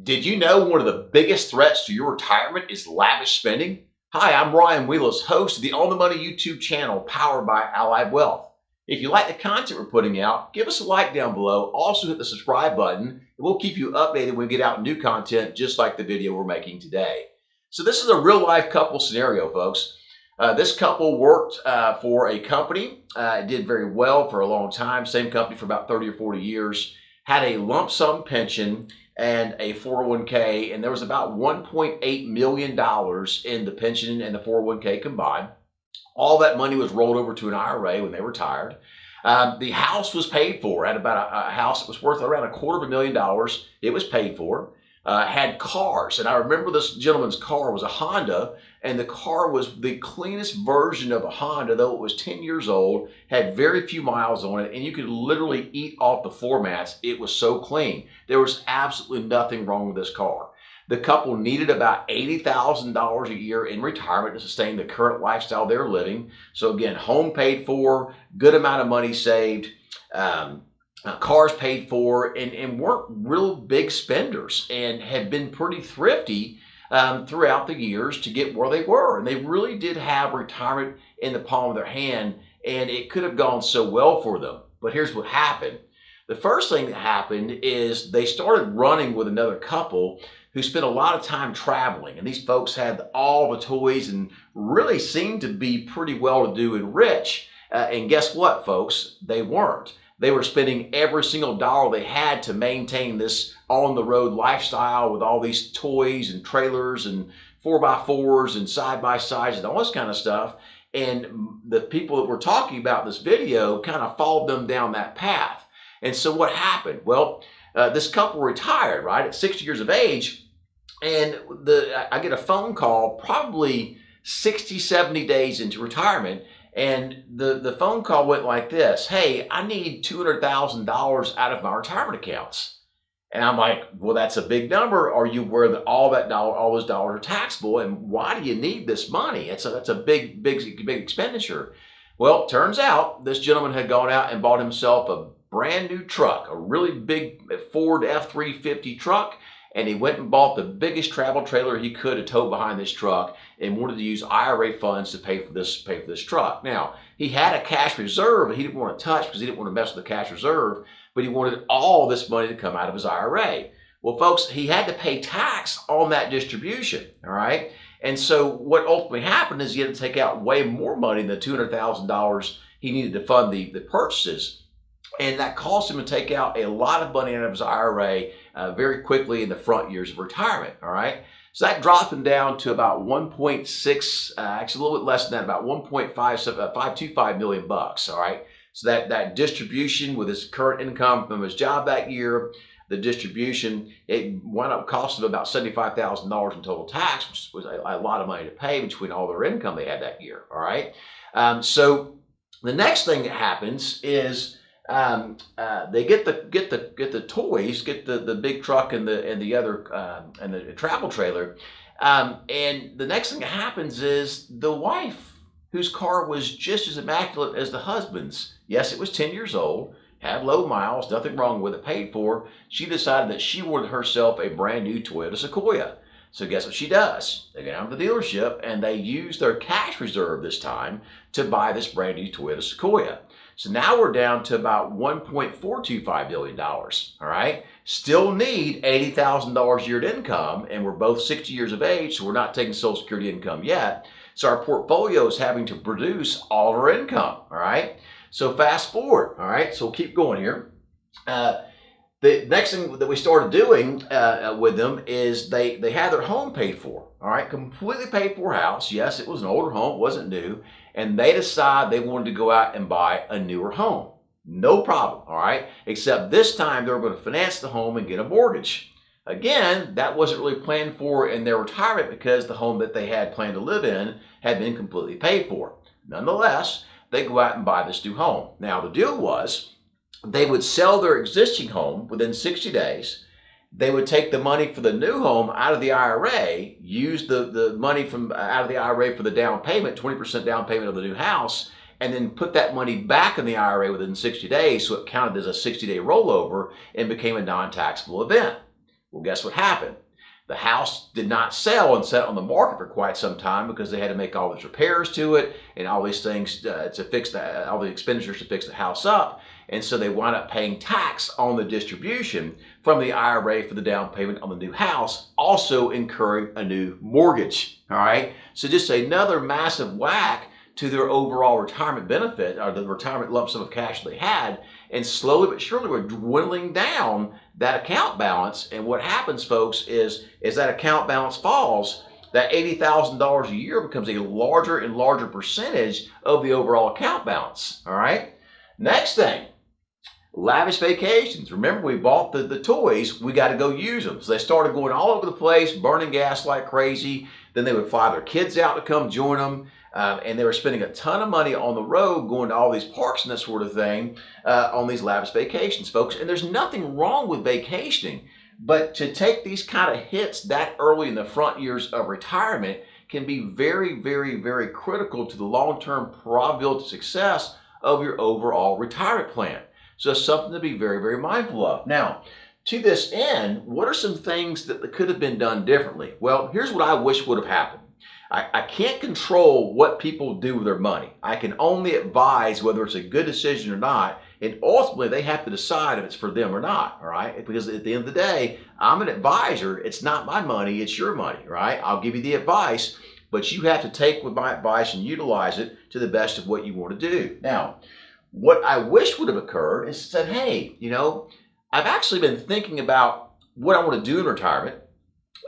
Did you know one of the biggest threats to your retirement is lavish spending? Hi, I'm Ryan Wheelis, host of the On the Money YouTube channel powered by Allied Wealth. If you like the content we're putting out, give us a like down below. Also hit the subscribe button, and we'll keep you updated when we get out new content just like the video we're making today. So this is a real life couple scenario, folks. This couple worked for a company. It did very well for a long time, same company for about 30 or 40 years, had a lump sum pension and a 401k, and there was about $1.8 million in the pension and the 401k combined. All that money was rolled over to an IRA when they retired. The house was paid for at about a house that was worth around $250,000. It was paid for. Had cars, and I remember this gentleman's car was a Honda, and the car was the cleanest version of a Honda, though it was 10 years old, had very few miles on it, and you could literally eat off the floor mats. It was so clean. There was absolutely nothing wrong with this car. The couple needed about $80,000 a year in retirement to sustain the current lifestyle they're living. So again, home paid for, good amount of money saved, cars paid for, and weren't real big spenders and had been pretty thrifty throughout the years to get where they were. And they really did have retirement in the palm of their hand, and it could have gone so well for them. But here's what happened. The first thing that happened is they started running with another couple who spent a lot of time traveling. And these folks had all the toys and really seemed to be pretty well-to-do and rich. And guess what, folks? They weren't. They were spending every single dollar they had to maintain this on-the-road lifestyle with all these toys and trailers and 4x4s and side-by-sides and all this kind of stuff. And the people that we're talking about in this video kind of followed them down that path. And so what happened? Well, this couple retired, right, at 60 years of age, and I get a phone call probably 60, 70 days into retirement, and the phone call went like this: hey, I need $200,000 out of my retirement accounts. And I'm like, well, that's a big number. Are you aware that all those dollars are taxable? And why do you need this money? That's a big expenditure. Well, it turns out this gentleman had gone out and bought himself a brand new truck, a really big Ford F-350 truck. And he went and bought the biggest travel trailer he could to tow behind this truck, and wanted to use IRA funds to pay for this truck. Now, he had a cash reserve that he didn't want to touch because he didn't want to mess with the cash reserve, but he wanted all this money to come out of his IRA. Well, folks, he had to pay tax on that distribution, all right? And so what ultimately happened is he had to take out way more money than the $200,000 he needed to fund the purchases. And that caused him to take out a lot of money out of his IRA very quickly in the front years of retirement, all right? So that dropped him down to about 1.6, actually a little bit less than that, about 1.525 million bucks, all right? So that distribution with his current income from his job that year, the distribution, it wound up costing him about $75,000 in total tax, which was a lot of money to pay between all their income they had that year, all right? So the next thing that happens is they get the toys, get the big truck and the other and the travel trailer, and the next thing that happens is the wife, whose car was just as immaculate as the husband's. Yes, it was 10 years old, had low miles, nothing wrong with it, paid for. She decided that she wanted herself a brand new Toyota Sequoia. So guess what she does? They go down to the dealership and they use their cash reserve this time to buy this brand new Toyota Sequoia. So now we're down to about $1.425 billion, all right? Still need $80,000 a year in income, and we're both 60 years of age, so we're not taking Social Security income yet. So our portfolio is having to produce all of our income, all right? So fast forward, all right? So we'll keep going here. The next thing that we started doing with them is they had their home paid for, all right? Completely paid for house. Yes, it was an older home, it wasn't new. And they decided they wanted to go out and buy a newer home. No problem, all right? Except this time they were going to finance the home and get a mortgage. Again, that wasn't really planned for in their retirement because the home that they had planned to live in had been completely paid for. Nonetheless, they go out and buy this new home. Now, the deal was they would sell their existing home within 60 days. They would take the money for the new home out of the IRA, use the money from out of the IRA for the down payment, 20% down payment of the new house, and then put that money back in the IRA within 60 days, so it counted as a 60-day rollover and became a non-taxable event. Well, guess what happened? The house did not sell and sat on the market for quite some time because they had to make all these repairs to it and all these things to fix all the expenditures to fix the house up. And so they wound up paying tax on the distribution from the IRA for the down payment on the new house, also incurring a new mortgage. All right. So just another massive whack to their overall retirement benefit, or the retirement lump sum of cash they had. And slowly but surely we're dwindling down that account balance. And what happens, folks, is that account balance falls, that $80,000 a year becomes a larger and larger percentage of the overall account balance. All right. Next thing, lavish vacations. Remember, we bought the toys, we got to go use them. So they started going all over the place, burning gas like crazy. Then they would fly their kids out to come join them. And they were spending a ton of money on the road, going to all these parks and that sort of thing, on these lavish vacations, folks. And there's nothing wrong with vacationing, but to take these kind of hits that early in the front years of retirement can be very, very, very critical to the long-term probability of success of your overall retirement plan. So it's something to be very, very mindful of. Now, to this end, what are some things that could have been done differently? Well, here's what I wish would have happened. I can't control what people do with their money. I can only advise whether it's a good decision or not, and ultimately they have to decide if it's for them or not, all right? Because at the end of the day, I'm an advisor. It's not my money, it's your money, right? I'll give you the advice, but you have to take with my advice and utilize it to the best of what you want to do. Now, what I wish would have occurred is said, hey, I've actually been thinking about what I want to do in retirement.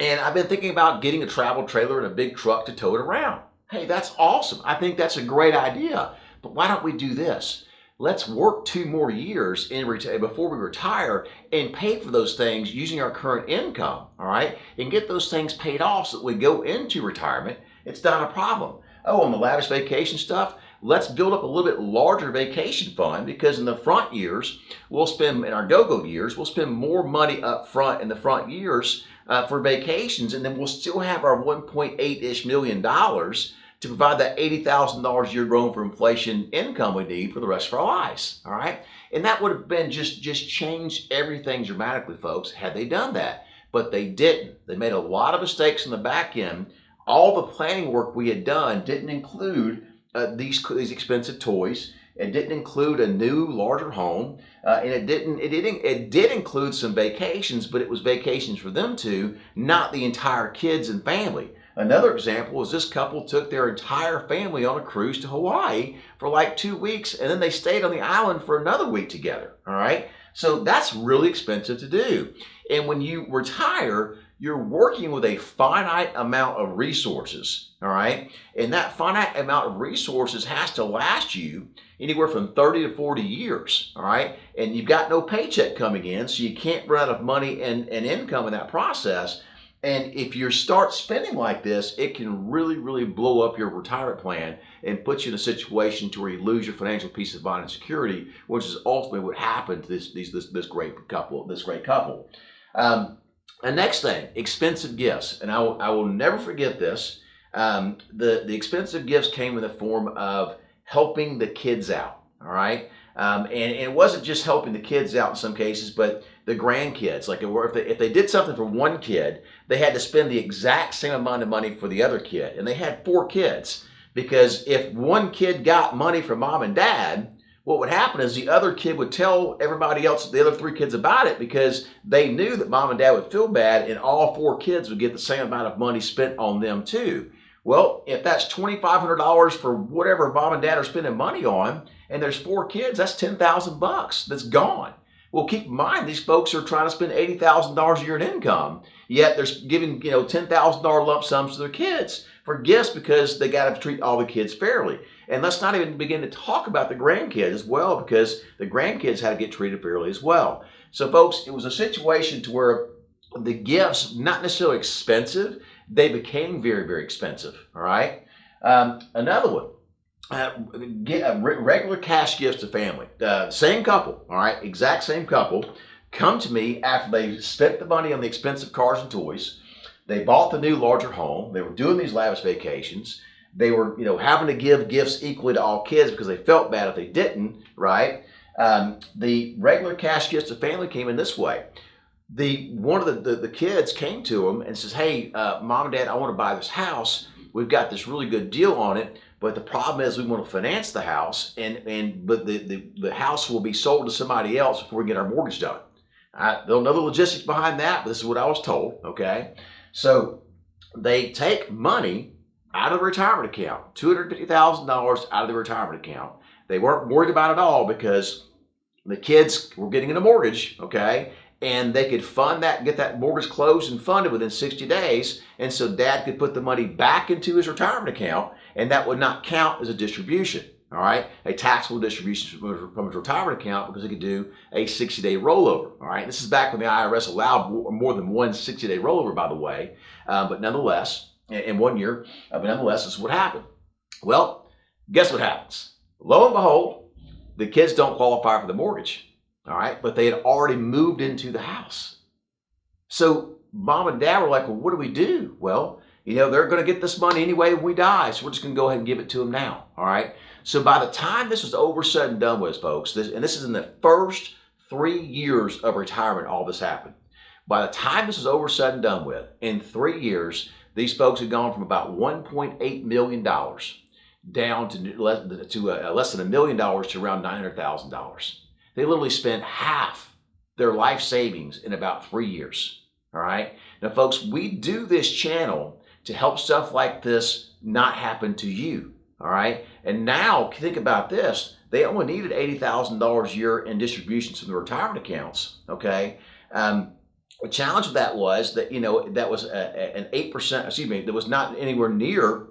And I've been thinking about getting a travel trailer and a big truck to tow it around. Hey, that's awesome. I think that's a great idea. But why don't we do this? Let's work 2 more years before we retire and pay for those things using our current income, all right? And get those things paid off so that we go into retirement. It's not a problem. Oh, on the lavish vacation stuff, let's build up a little bit larger vacation fund, because in the front years, in our go-go years, we'll spend more money up front in the front years for vacations, and then we'll still have our $1.8-ish million to provide that $80,000 a year grown for inflation income we need for the rest of our lives, all right? And that would have been just changed everything dramatically, folks, had they done that. But they didn't. They made a lot of mistakes in the back end. All the planning work we had done didn't include these expensive toys. It didn't include a new, larger home, and it did include some vacations, but it was vacations for them two, not the entire kids and family. Another example is this couple took their entire family on a cruise to Hawaii for like 2 weeks, and then they stayed on the island for another week together, all right? So that's really expensive to do. And when you retire, you're working with a finite amount of resources, all right? And that finite amount of resources has to last you anywhere from 30 to 40 years, all right? And you've got no paycheck coming in, so you can't run out of money and income in that process. And if you start spending like this, it can really, really blow up your retirement plan and put you in a situation to where you lose your financial peace of mind and security, which is ultimately what happened to this great couple. The next thing, expensive gifts. And I will never forget this. The expensive gifts came in the form of helping the kids out, all right? And it wasn't just helping the kids out in some cases, but the grandkids. Like if they did something for one kid, they had to spend the exact same amount of money for the other kid. And they had 4 kids, because if one kid got money from mom and dad, what would happen is the other kid would tell everybody else, the other 3 kids, about it, because they knew that mom and dad would feel bad, and all 4 kids would get the same amount of money spent on them too. Well, if that's $2,500 for whatever mom and dad are spending money on, and there's 4 kids, that's $10,000 that's gone. Well, keep in mind, these folks are trying to spend $80,000 a year in income, yet they're giving $10,000 lump sums to their kids for gifts because they got to treat all the kids fairly. And let's not even begin to talk about the grandkids as well, because the grandkids had to get treated fairly as well. So, folks, it was a situation to where the gifts, not necessarily expensive, they became very, very expensive, all right? Another one. Regular cash gifts to family. Same couple, all right, exact same couple, come to me after they spent the money on the expensive cars and toys. They bought the new, larger home. They were doing these lavish vacations. They were, having to give gifts equally to all kids because they felt bad if they didn't, right? The regular cash gifts to family came in this way. one of the kids came to him and says, "Hey, mom and dad, I want to buy this house. We've got this really good deal on it, but the problem is we want to finance the house, but the house will be sold to somebody else before we get our mortgage done." I don't know the logistics behind that, but this is what I was told. Okay, so they take money out of the retirement account, $250,000 out of the retirement account. They weren't worried about it all because the kids were getting a mortgage, okay, and they could fund that, get that mortgage closed and funded within 60 days. And so dad could put the money back into his retirement account, and that would not count as a distribution, all right, a taxable distribution from his retirement account, because he could do a 60-day rollover, all right. This is back when the IRS allowed more than one 60-day rollover, by the way, but nonetheless, in 1 year, but nonetheless, this is what happened. Well, guess what happens? Lo and behold, the kids don't qualify for the mortgage, all right, but they had already moved into the house. So mom and dad were like, well, what do we do? Well, they're going to get this money anyway when we die, so we're just going to go ahead and give it to them now, all right? So by the time this was over, said and done with, folks, this is in the first 3 years of retirement, all this happened. By the time this was over, said and done with, in 3 years, these folks had gone from about $1.8 million down to less than $1 million to around $900,000. They literally spent half their life savings in about 3 years, all right? Now, folks, we do this channel to help stuff like this not happen to you, all right? And now, think about this. They only needed $80,000 a year in distributions from the retirement accounts, okay? The challenge of that was that, that was an 8%, excuse me, that was not anywhere near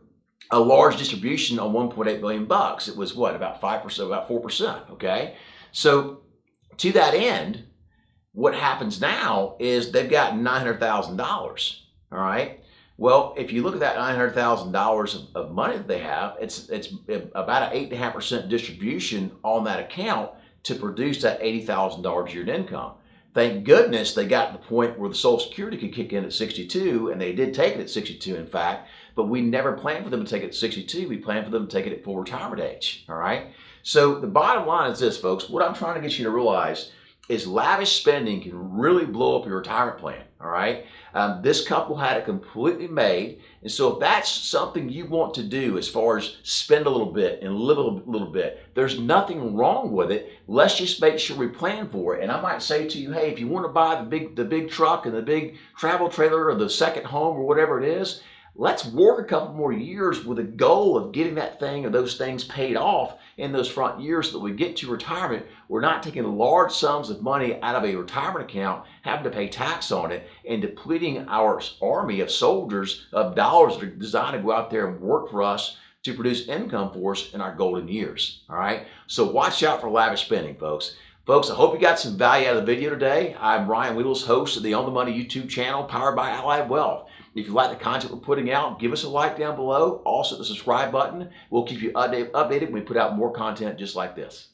a large distribution on 1.8 million bucks. It was what, about 5%, about 4%, okay? So to that end, what happens now is they've got $900,000, all right? Well, if you look at that $900,000 of money that they have, it's about an 8.5% distribution on that account to produce that $80,000 a year in income. Thank goodness they got to the point where the Social Security could kick in at 62, and they did take it at 62, in fact, but we never planned for them to take it at 62. We planned for them to take it at full retirement age, all right? So the bottom line is this, folks. What I'm trying to get you to realize is lavish spending can really blow up your retirement plan, all right? This couple had it completely made, and so if that's something you want to do as far as spend a little bit and live a little bit, there's nothing wrong with it. Let's just make sure we plan for it. And I might say to you, hey, if you want to buy the big truck and the big travel trailer or the second home or whatever it is, let's work a couple more years with a goal of getting that thing or those things paid off in those front years so that we get to retirement. We're not taking large sums of money out of a retirement account, having to pay tax on it, and depleting our army of soldiers of dollars that are designed to go out there and work for us to produce income for us in our golden years, all right? So watch out for lavish spending, folks. Folks, I hope you got some value out of the video today. I'm Ryan Wheels, host of the On the Money YouTube channel, powered by Allied Wealth. If you like the content we're putting out, give us a like down below. Also, the subscribe button will keep you updated when we put out more content just like this.